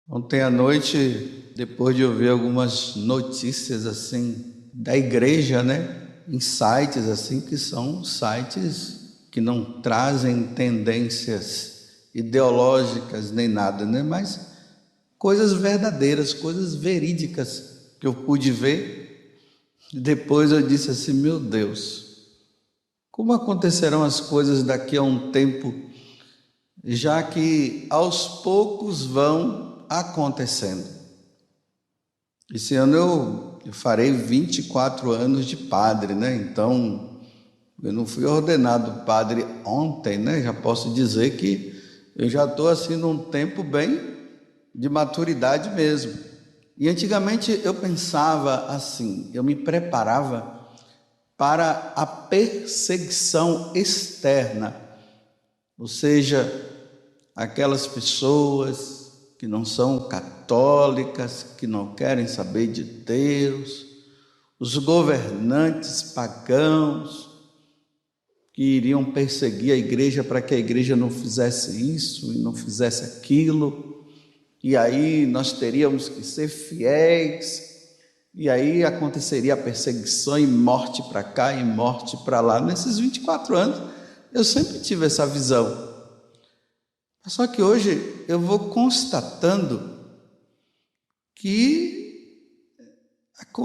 Ontem à noite, depois de ouvir algumas notícias assim da igreja, em sites assim que são sites que não trazem tendências ideológicas nem nada, mas coisas verdadeiras, coisas verídicas que eu pude ver. Depois eu disse assim: meu Deus, como acontecerão as coisas daqui a um tempo, já que aos poucos vão acontecendo. Esse ano eu farei 24 anos de padre, Então, eu não fui ordenado padre ontem, Já posso dizer que eu já estou assim num tempo bem de maturidade mesmo. E antigamente eu pensava assim, eu me preparava para a perseguição externa, ou seja, aquelas pessoas que não são católicas, que não querem saber de Deus, os governantes pagãos que iriam perseguir a igreja para que a igreja não fizesse isso e não fizesse aquilo, e aí nós teríamos que ser fiéis, e aí aconteceria a perseguição e morte para cá e morte para lá. Nesses 24 anos eu sempre tive essa visão. Só que hoje eu vou constatando que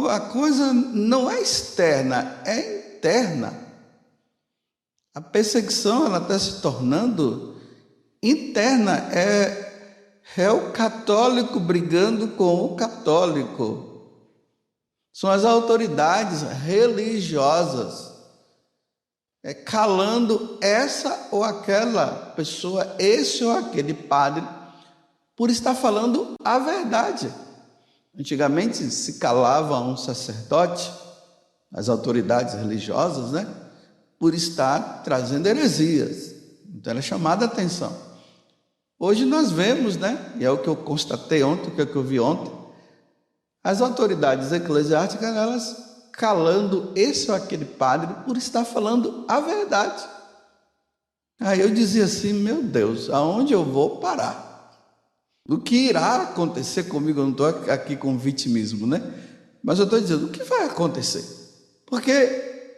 a coisa não é externa, é interna. A perseguição ela está se tornando interna, é o católico brigando com o católico. São as autoridades religiosas calando essa ou aquela pessoa, esse ou aquele padre, por estar falando a verdade. Antigamente se calava um sacerdote, as autoridades religiosas, por estar trazendo heresias. Então era chamada a atenção. Hoje nós vemos, e é o que eu constatei ontem, o que eu vi ontem, as autoridades eclesiásticas, elas calando esse ou aquele padre por estar falando a verdade. Aí eu dizia assim: meu Deus, aonde eu vou parar? O que irá acontecer comigo? Eu não estou aqui com vitimismo, mas eu estou dizendo, o que vai acontecer? Porque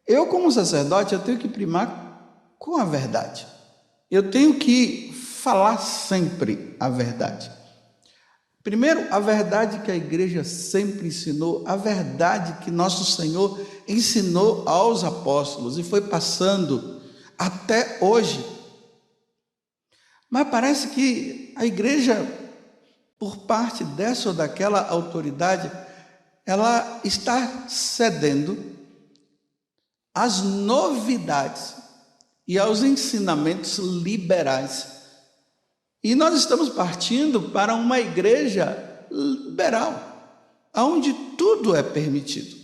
eu, como sacerdote, eu tenho que primar com a verdade. Eu tenho que falar sempre a verdade. Primeiro, a verdade que a igreja sempre ensinou, a verdade que nosso Senhor ensinou aos apóstolos e foi passando até hoje. Mas parece que a igreja, por parte dessa ou daquela autoridade, ela está cedendo às novidades e aos ensinamentos liberais. E nós estamos partindo para uma igreja liberal, onde tudo é permitido.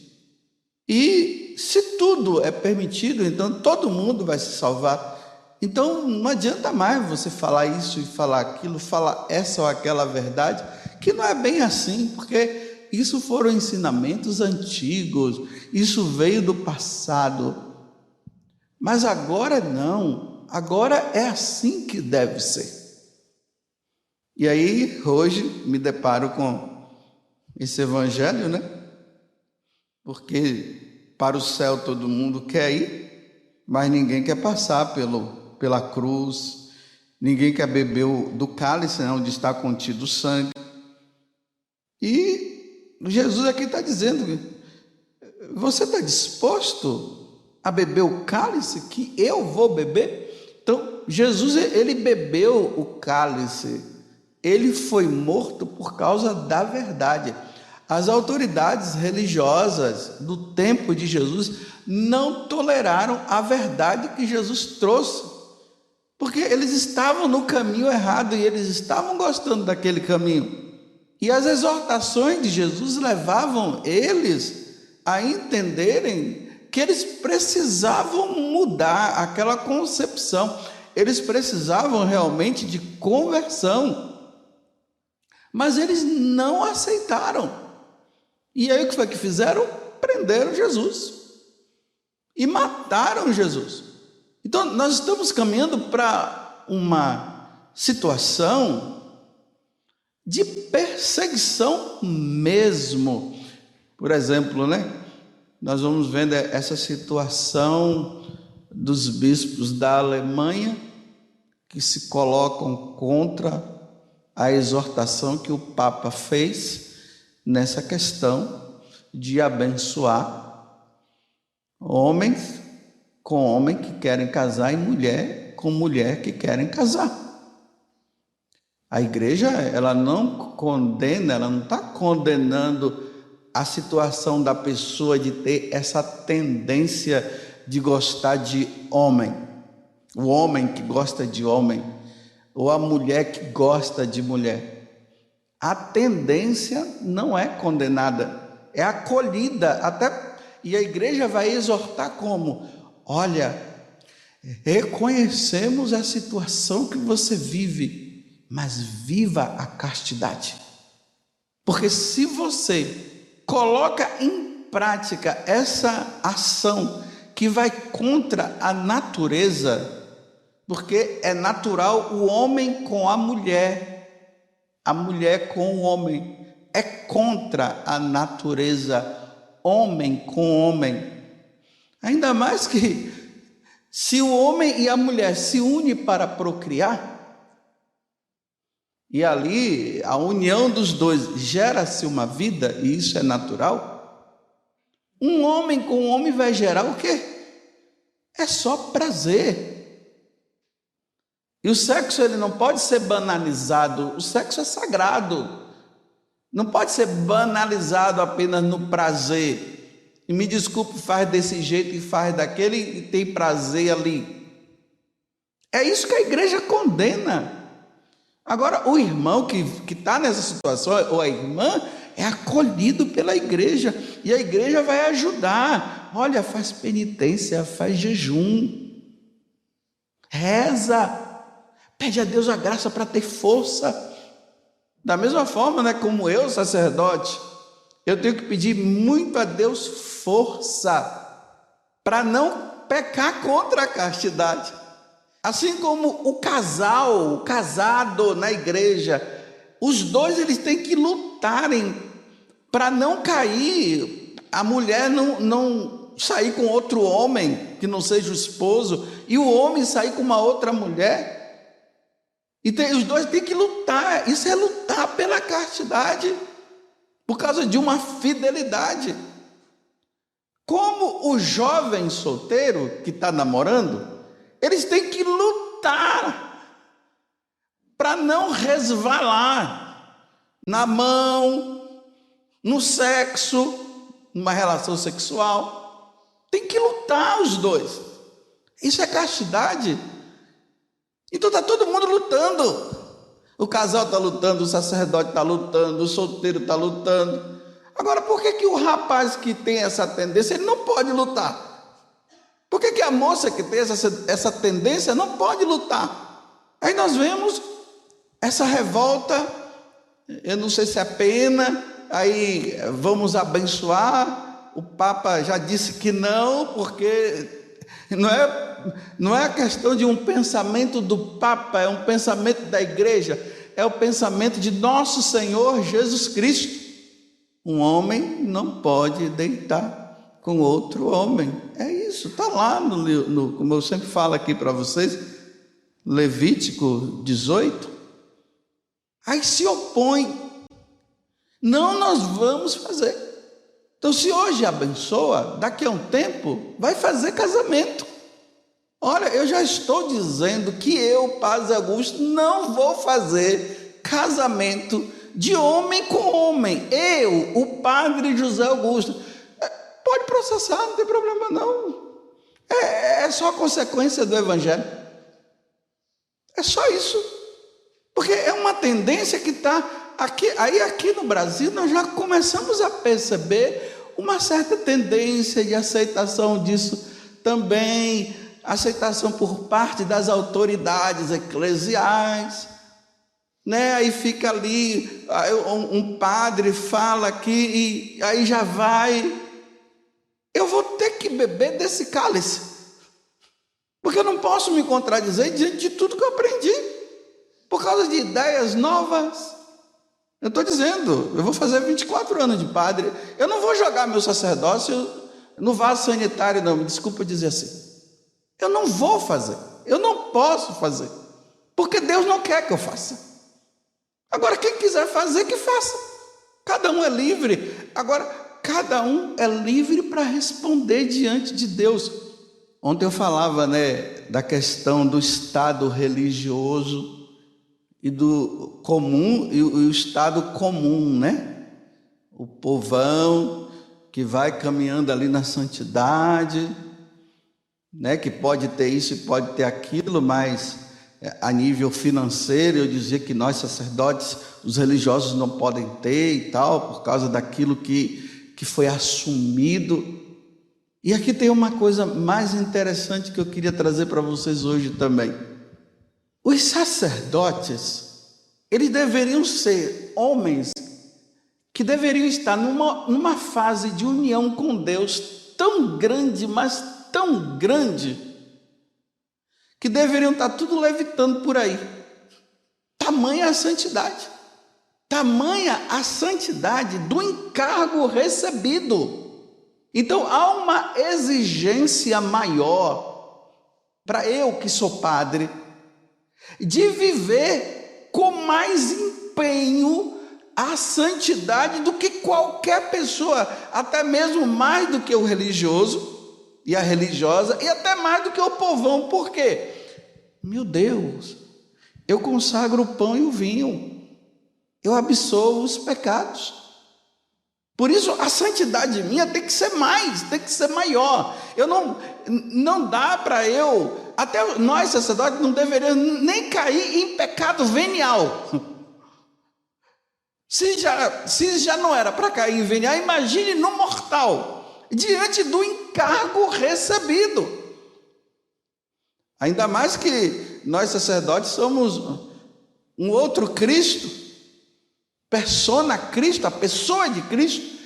E se tudo é permitido, então todo mundo vai se salvar. Então não adianta mais você falar isso e falar aquilo, falar essa ou aquela verdade, que não é bem assim, porque isso foram ensinamentos antigos, isso veio do passado. Mas agora não, agora é assim que deve ser. E aí, hoje, me deparo com esse evangelho, Porque para o céu todo mundo quer ir, mas ninguém quer passar pela cruz, ninguém quer beber do cálice, onde está contido o sangue. E Jesus aqui está dizendo: você está disposto a beber o cálice que eu vou beber? Então, Jesus, ele bebeu o cálice. Ele foi morto por causa da verdade. As autoridades religiosas do tempo de Jesus não toleraram a verdade que Jesus trouxe, porque eles estavam no caminho errado e eles estavam gostando daquele caminho. E as exortações de Jesus levavam eles a entenderem que eles precisavam mudar aquela concepção, eles precisavam realmente de conversão. Mas eles não aceitaram. E aí o que foi que fizeram? Prenderam Jesus. E mataram Jesus. Então nós estamos caminhando para uma situação de perseguição mesmo. Por exemplo, nós vamos vendo essa situação dos bispos da Alemanha que se colocam contra a exortação que o Papa fez nessa questão de abençoar homens com homem que querem casar e mulher com mulher que querem casar. A igreja, ela não condena, ela não está condenando a situação da pessoa de ter essa tendência de gostar de homem, o homem que gosta de homem, ou a mulher que gosta de mulher. A tendência não é condenada, é acolhida, e a igreja vai exortar como? Olha, reconhecemos a situação que você vive, mas viva a castidade. Porque se você coloca em prática essa ação que vai contra a natureza, porque é natural o homem com a mulher com o homem, é contra a natureza homem com homem. Ainda mais que se o homem e a mulher se unem para procriar, e ali a união dos dois gera-se uma vida, e isso é natural, um homem com um homem vai gerar o quê? É só prazer. E o sexo, ele não pode ser banalizado, o sexo é sagrado, não pode ser banalizado apenas no prazer. E me desculpe, faz desse jeito e faz daquele e tem prazer ali. É isso que a igreja condena. Agora, o irmão que está nessa situação, ou a irmã, é acolhido pela igreja, e a igreja vai ajudar. Olha, faz penitência, faz jejum, reza, pede a Deus a graça para ter força. Da mesma forma, como eu, sacerdote, eu tenho que pedir muito a Deus força para não pecar contra a castidade. Assim como o casado na igreja, os dois eles têm que lutarem para não cair, a mulher não sair com outro homem que não seja o esposo, e o homem sair com uma outra mulher. E os dois têm que lutar, isso é lutar pela castidade, por causa de uma fidelidade. Como o jovem solteiro que está namorando, eles têm que lutar para não resvalar na mão, no sexo, numa relação sexual. Tem que lutar os dois. Isso é castidade. Então está todo mundo lutando. O casal está lutando, o sacerdote está lutando, o solteiro está lutando. Agora, por que o rapaz que tem essa tendência, ele não pode lutar? Por que a moça que tem essa tendência não pode lutar? Aí nós vemos essa revolta, eu não sei se é pena, aí vamos abençoar. O Papa já disse que não, porque não é a questão de um pensamento do Papa, é um pensamento da igreja, é o pensamento de nosso Senhor Jesus Cristo. Um homem não pode deitar com outro homem. É isso, está lá no como eu sempre falo aqui para vocês, Levítico 18. Aí se opõe. Não, nós vamos fazer. Então, se hoje abençoa, daqui a um tempo vai fazer casamento. Olha, eu já estou dizendo que eu, Padre Augusto, não vou fazer casamento de homem com homem. Eu, o Padre José Augusto, pode processar, não tem problema não. É só consequência do Evangelho. É só isso. Porque é uma tendência que está aqui. Aí aqui no Brasil nós já começamos a perceber uma certa tendência de aceitação disso também. Aceitação por parte das autoridades eclesiais. Aí fica ali, um padre fala aqui e aí já vai. Eu vou ter que beber desse cálice, porque eu não posso me contradizer diante de tudo que eu aprendi, por causa de ideias novas, Eu estou dizendo, eu vou fazer 24 anos de padre, eu não vou jogar meu sacerdócio no vaso sanitário, não, me desculpa dizer assim. Eu não vou fazer, eu não posso fazer, porque Deus não quer que eu faça. Agora, quem quiser fazer, que faça. Cada um é livre. Agora, cada um é livre para responder diante de Deus. Ontem eu falava, da questão do estado religioso e do comum e o estado comum, O povão que vai caminhando ali na santidade, que pode ter isso e pode ter aquilo, mas a nível financeiro eu dizia que nós sacerdotes, os religiosos não podem ter e tal, por causa daquilo que foi assumido. E aqui tem uma coisa mais interessante que eu queria trazer para vocês hoje também. Os sacerdotes, eles deveriam ser homens que deveriam estar numa fase de união com Deus tão grande, mas tão grande, que deveriam estar tudo levitando por aí. Tamanha a santidade. Tamanha a santidade do encargo recebido. Então há uma exigência maior para eu que sou padre, de viver com mais empenho a santidade do que qualquer pessoa, até mesmo mais do que o religioso e a religiosa, e até mais do que o povão. Por quê? Meu Deus, eu consagro o pão e o vinho, eu absolvo os pecados. Por isso a santidade minha tem que ser mais, tem que ser maior. Eu não dá para eu, até nós sacerdotes não deveríamos nem cair em pecado venial. Se já não era para cair em venial, imagine no mortal, diante do encargo recebido. Ainda mais que nós sacerdotes somos um outro Cristo, persona Cristo, a pessoa de Cristo.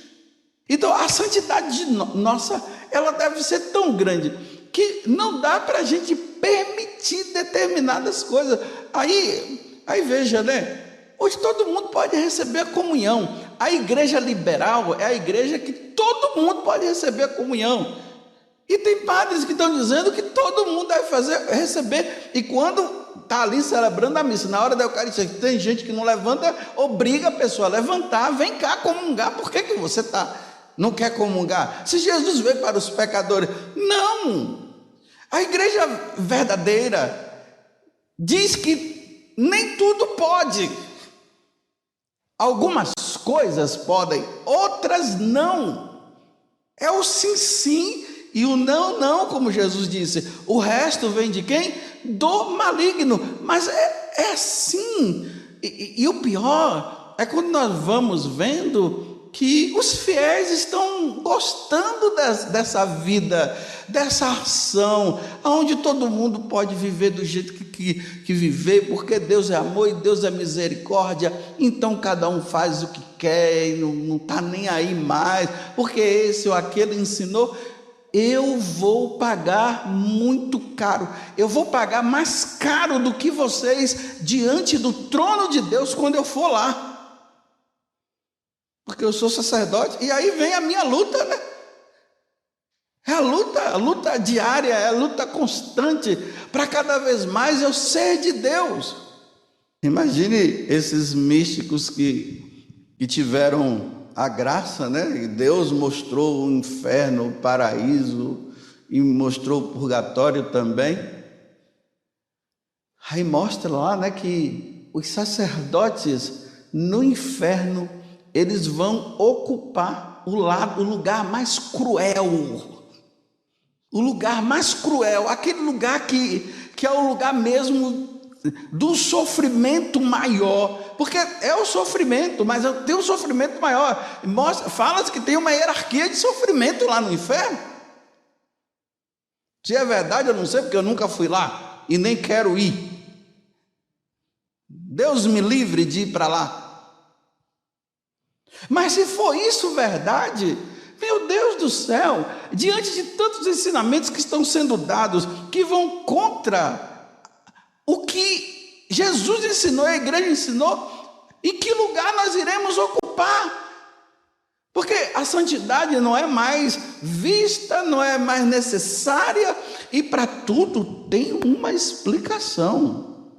Então a santidade nossa, ela deve ser tão grande que não dá para a gente permitir determinadas coisas. Aí veja, hoje todo mundo pode receber a comunhão. A igreja liberal é a igreja que todo mundo pode receber a comunhão. E tem padres que estão dizendo que todo mundo deve receber. E quando está ali celebrando a missa, na hora da Eucaristia, tem gente que não levanta, obriga a pessoa a levantar, vem cá comungar. Por que você não quer comungar? Se Jesus veio para os pecadores. Não! A igreja verdadeira diz que nem tudo pode. Algumas coisas podem, outras não. É o sim, sim e o não, não, como Jesus disse. O resto vem de quem? Do maligno. Mas é assim. E o pior é quando nós vamos vendo que os fiéis estão gostando dessa vida, dessa ação, onde todo mundo pode viver do jeito que viver, porque Deus é amor e Deus é misericórdia. Então cada um faz o que quer e não está nem aí mais, porque esse ou aquele ensinou. Eu vou pagar muito caro, eu vou pagar mais caro do que vocês diante do trono de Deus quando eu for lá, porque eu sou sacerdote. E aí vem a minha luta, É a luta diária, é a luta constante, para cada vez mais eu ser de Deus. Imagine esses místicos que tiveram a graça, Deus mostrou o inferno, o paraíso, e mostrou o purgatório também. Aí mostra lá, que os sacerdotes no inferno, eles vão ocupar o lugar mais cruel. O lugar mais cruel, aquele lugar que é o lugar mesmo do sofrimento maior, porque é o sofrimento, mas tem um sofrimento maior. Fala-se que tem uma hierarquia de sofrimento lá no inferno. Se é verdade, eu não sei, porque eu nunca fui lá e nem quero ir. Deus me livre de ir para lá. Mas se for isso verdade, meu Deus do céu, diante de tantos ensinamentos que estão sendo dados, que vão contra o que Jesus ensinou, a igreja ensinou, E que lugar nós iremos ocupar? Porque a santidade não é mais vista, não é mais necessária, e para tudo tem uma explicação.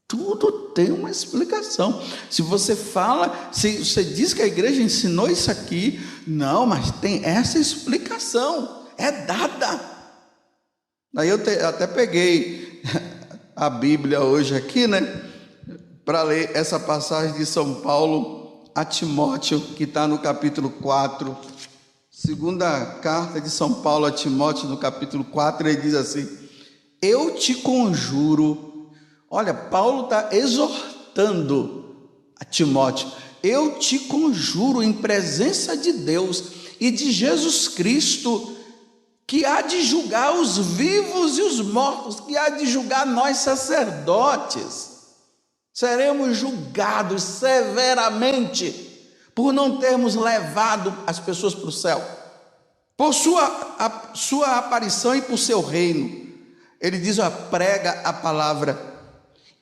Tudo tem uma explicação. Se você fala, se você diz que a igreja ensinou isso aqui, não, mas tem essa explicação, é dada. Aí eu até peguei a Bíblia hoje aqui, né, para ler essa passagem de São Paulo a Timóteo, que está no capítulo 4, segunda carta de São Paulo a Timóteo, no capítulo 4, ele diz assim: eu te conjuro. Olha, Paulo está exortando a Timóteo: eu te conjuro em presença de Deus e de Jesus Cristo, que há de julgar os vivos e os mortos, que há de julgar nós sacerdotes. Seremos julgados severamente por não termos levado as pessoas para o céu, por sua aparição e por seu reino. Ele diz: prega a palavra,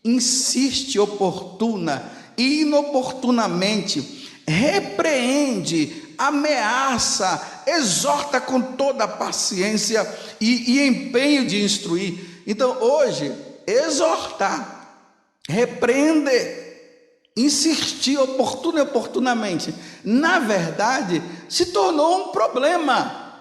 insiste oportuna e inoportunamente, repreende, ameaça, exorta com toda a paciência e empenho de instruir. Então hoje, exortar, repreender, insistir oportuna e oportunamente, na verdade, se tornou um problema.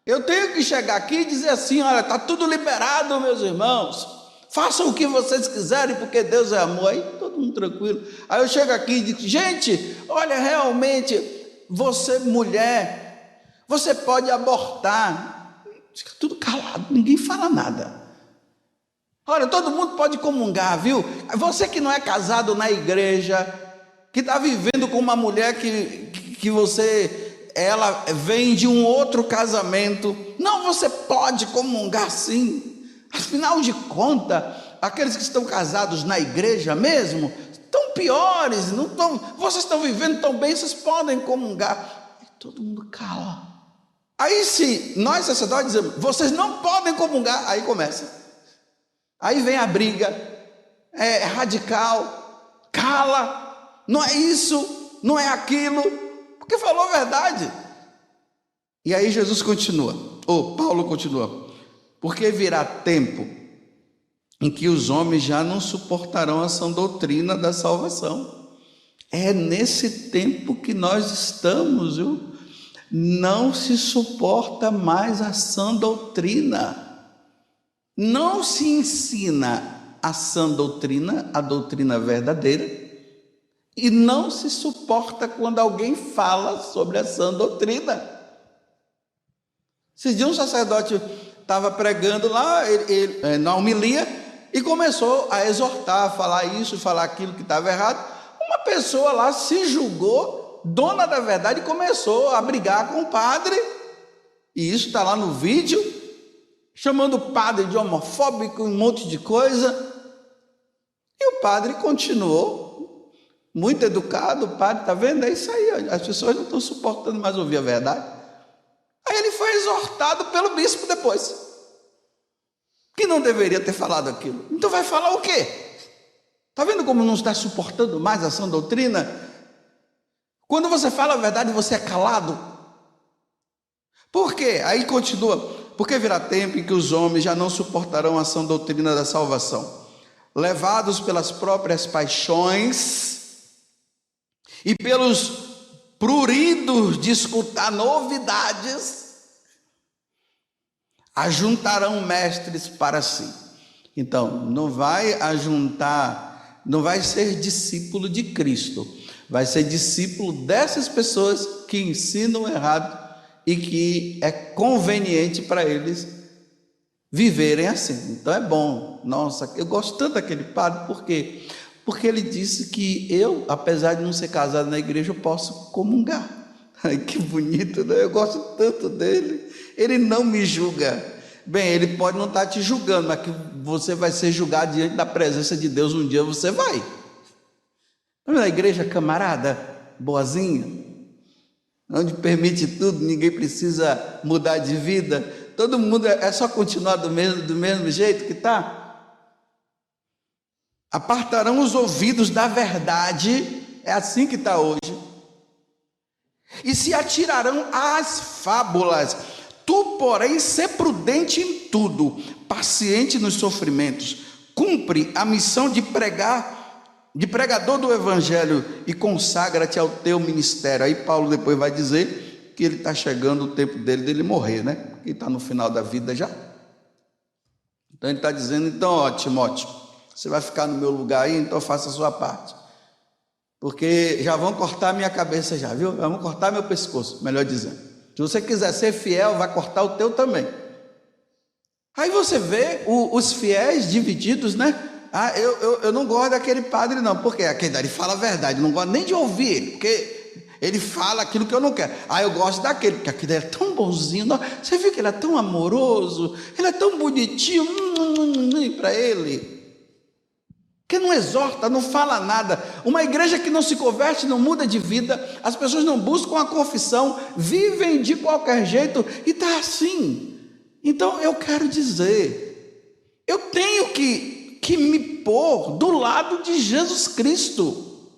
Eu tenho que chegar aqui e dizer assim: olha, está tudo liberado, meus irmãos, façam o que vocês quiserem, porque Deus é amor. Aí todo mundo tranquilo. Aí eu chego aqui e digo: gente, olha, realmente, você mulher, você pode abortar. Fica tudo calado, ninguém fala nada. Olha, todo mundo pode comungar, viu? Você que não é casado na igreja, que está vivendo com uma mulher ela vem de um outro casamento, não, você pode comungar sim. Afinal de contas, aqueles que estão casados na igreja mesmo, estão piores, não estão, vocês estão vivendo tão bem, vocês podem comungar. E todo mundo cala. Aí se nós sacerdotes dizemos: vocês não podem comungar, aí começa. Aí vem a briga, é radical, cala, não é isso, não é aquilo, porque falou a verdade. E aí Jesus continua, Paulo continua: porque virá tempo em que os homens já não suportarão a sã doutrina da salvação. É nesse tempo que nós estamos, viu? Não se suporta mais a sã doutrina. Não se ensina a sã doutrina, a doutrina verdadeira, e não se suporta quando alguém fala sobre a sã doutrina. Esses dias um sacerdote estava pregando lá, na homilia, e começou a exortar, a falar isso, falar aquilo que estava errado. Uma pessoa lá se julgou dona da verdade e começou a brigar com o padre, e isso está lá no vídeo, chamando o padre de homofóbico, um monte de coisa. E o padre continuou, muito educado. O padre, está vendo? É isso aí, as pessoas não estão suportando mais ouvir a verdade. Aí ele foi exortado pelo bispo depois, que não deveria ter falado aquilo. Então vai falar o quê? Está vendo como não está suportando mais a sã doutrina? Quando você fala a verdade, você é calado. Por quê? Aí continua: porque virá tempo em que os homens já não suportarão a sã doutrina da salvação, levados pelas próprias paixões e pelos pruridos de escutar novidades, ajuntarão mestres para si. Então, não vai ser discípulo de Cristo, vai ser discípulo dessas pessoas que ensinam errado e que é conveniente para eles viverem assim. Então é bom. Nossa, eu gosto tanto daquele padre. Por quê? Porque ele disse que eu, apesar de não ser casado na igreja, eu posso comungar. Ai, que bonito, né? Eu gosto tanto dele. Ele não me julga. Bem, ele pode não estar te julgando, mas que você vai ser julgado diante da presença de Deus um dia, você vai. Na igreja camarada, boazinha, onde permite tudo, ninguém precisa mudar de vida, todo mundo é só continuar do mesmo jeito que está. apartarão os ouvidos da verdade, é assim que está hoje, e se atirarão às fábulas. Tu, porém, sê prudente em tudo, paciente nos sofrimentos, cumpre a missão de pregador do evangelho e consagra-te ao teu ministério. Aí Paulo depois vai dizer que ele está chegando o tempo dele morrer, né? Porque está no final da vida já. Então ele está dizendo, então, ó, Timóteo, você vai ficar no meu lugar aí, então faça a sua parte. Porque já vão cortar a minha cabeça já, viu? Vão cortar meu pescoço, melhor dizendo. Se você quiser ser fiel, vai cortar o teu também. Aí você vê os fiéis divididos, né? Eu não gosto daquele padre não, porque aquele dali fala a verdade, não gosto nem de ouvir ele, porque ele fala aquilo que eu não quero. Eu gosto daquele, porque aquele é tão bonzinho, não? Você viu que ele é tão amoroso, ele é tão bonitinho, para ele, que não exorta, não fala nada. Uma igreja que não se converte, não muda de vida, as pessoas não buscam a confissão, vivem de qualquer jeito, e está assim. Então eu quero dizer, eu tenho que me pôr do lado de Jesus Cristo.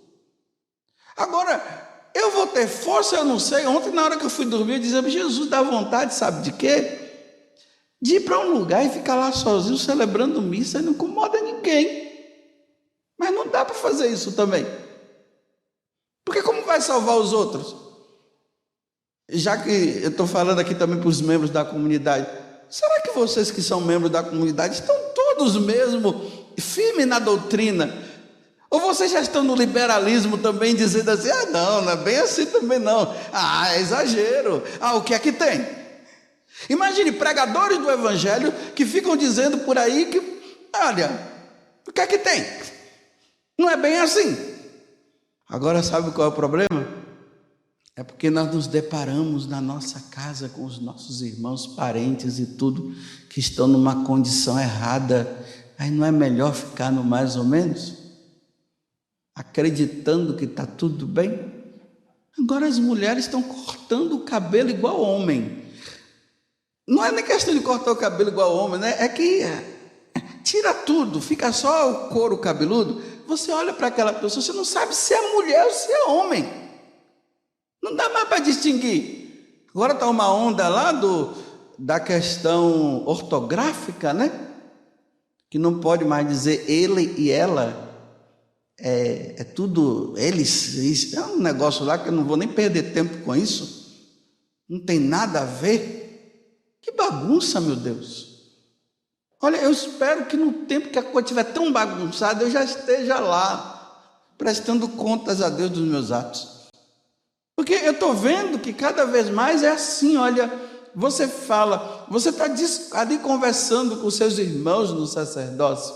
Agora, eu vou ter força, eu não sei. Ontem, na hora que eu fui dormir, eu dizia, Jesus, dá vontade, sabe de quê? De ir para um lugar e ficar lá sozinho, celebrando missa, e não incomoda ninguém. Mas não dá para fazer isso também. Porque como vai salvar os outros? Já que eu estou falando aqui também para os membros da comunidade, será que vocês que são membros da comunidade estão todos mesmo firmes na doutrina? Ou vocês já estão no liberalismo também, dizendo assim, não é bem assim também não. É exagero. O que é que tem? Imagine pregadores do evangelho que ficam dizendo por aí que, olha, o que é que tem? Não é bem assim. Agora sabe qual é o problema? É porque nós nos deparamos na nossa casa com os nossos irmãos, parentes e tudo, que estão numa condição errada. Aí não é melhor ficar no mais ou menos? Acreditando que está tudo bem? Agora as mulheres estão cortando o cabelo igual homem. Não é nem questão de cortar o cabelo igual homem, né? É que tira tudo, fica só o couro cabeludo. Você olha para aquela pessoa, você não sabe se é mulher ou se é homem. Não dá mais para distinguir. Agora está uma onda lá da questão ortográfica, né? Que não pode mais dizer ele e ela. É tudo eles. Isso. É um negócio lá que eu não vou nem perder tempo com isso. Não tem nada a ver. Que bagunça, meu Deus. Olha, eu espero que no tempo que a coisa estiver tão bagunçada, eu já esteja lá, prestando contas a Deus dos meus atos. Porque eu estou vendo que cada vez mais é assim, olha, você fala, você está ali conversando com seus irmãos no sacerdócio,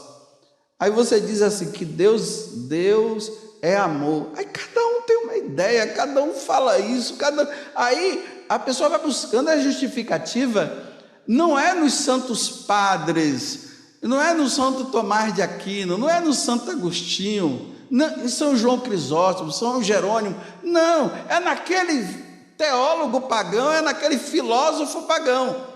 aí você diz assim, que Deus é amor. Aí cada um tem uma ideia, cada um fala isso, aí a pessoa vai buscando a justificativa. Não é nos santos padres, não é no Santo Tomás de Aquino, não é no Santo Agostinho, não, em São João Crisóstomo, São Jerônimo, não, é naquele teólogo pagão, é naquele filósofo pagão.